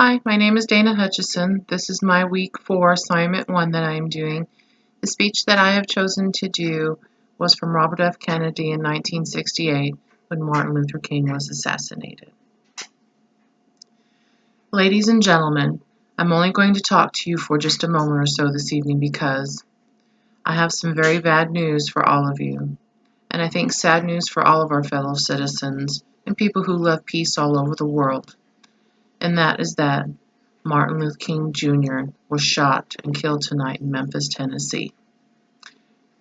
Hi, my name is Dana Hutchison. This is my week 4 assignment 1 that I am doing. The speech that I have chosen to do was from Robert F. Kennedy in 1968 when Martin Luther King was assassinated. Ladies and gentlemen, I'm only going to talk to you for just a moment or so this evening because I have some very bad news for all of you, and I think sad news for all of our fellow citizens and people who love peace all over the world, and that is that Martin Luther King Jr. was shot and killed tonight in Memphis, Tennessee.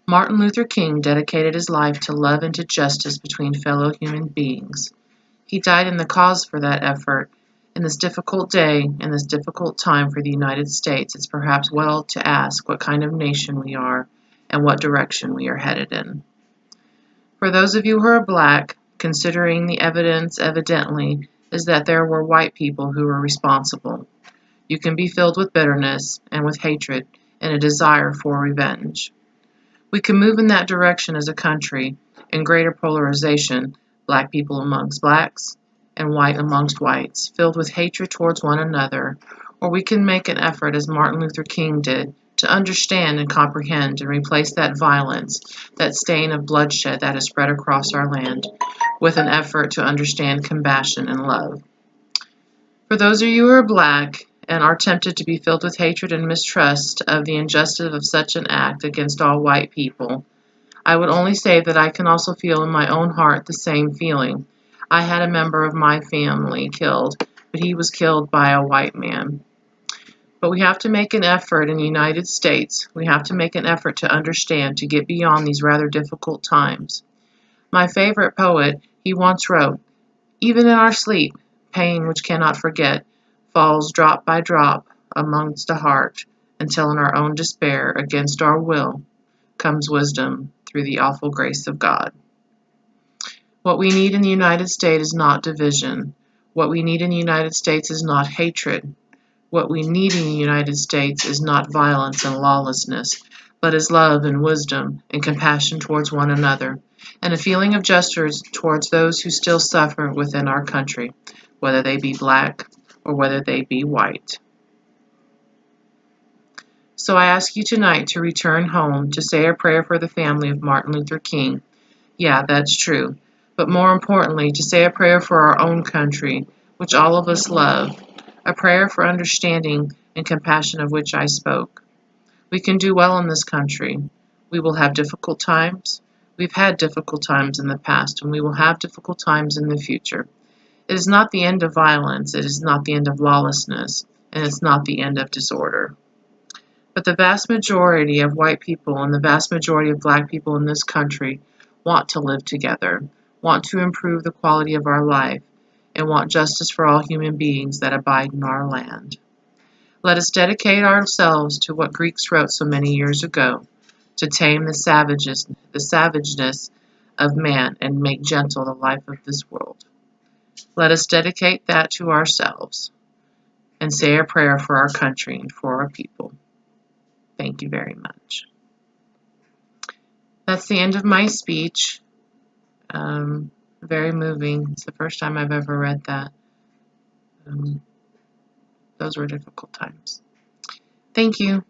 Martin Luther King dedicated his life to love and to justice between fellow human beings. He died in the cause for that effort. In this difficult day, in this difficult time for the United States, it's perhaps well to ask what kind of nation we are and what direction we are headed in. For those of you who are black, considering the evidence evidently is that there were white people who were responsible. You can be filled with bitterness and with hatred and a desire for revenge. We can move in that direction as a country in greater polarization, black people amongst blacks and white amongst whites, filled with hatred towards one another, or we can make an effort, as Martin Luther King did, to understand and comprehend and replace that violence, that stain of bloodshed that has spread across our land, with an effort to understand compassion and love. For those of you who are black and are tempted to be filled with hatred and mistrust of the injustice of such an act against all white people, I would only say that I can also feel in my own heart the same feeling. I had a member of my family killed, but he was killed by a white man. But we have to make an effort in the United States. We have to make an effort to understand, to get beyond these rather difficult times. My favorite poet, he once wrote, "Even in our sleep, pain which cannot forget falls drop by drop amongst the heart, until in our own despair, against our will, comes wisdom through the awful grace of God." What we need in the United States is not division. What we need in the United States is not hatred. What we need in the United States is not violence and lawlessness, but is love and wisdom and compassion towards one another, and a feeling of justice towards those who still suffer within our country, whether they be black or whether they be white. So I ask you tonight to return home to say a prayer for the family of Martin Luther King. Yeah, that's true. But more importantly, to say a prayer for our own country, which all of us love, a prayer for understanding and compassion of which I spoke. We can do well in this country. We will have difficult times. We've had difficult times in the past, and we will have difficult times in the future. It is not the end of violence, it is not the end of lawlessness, and it's not the end of disorder. But the vast majority of white people and the vast majority of black people in this country want to live together, want to improve the quality of our life, and want justice for all human beings that abide in our land. Let us dedicate ourselves to what Greeks wrote so many years ago, to tame the savageness of man and make gentle the life of this world. Let us dedicate that to ourselves and say a prayer for our country and for our people. Thank you very much. That's the end of my speech. Very moving. It's the first time I've ever read that. Those were difficult times. Thank you.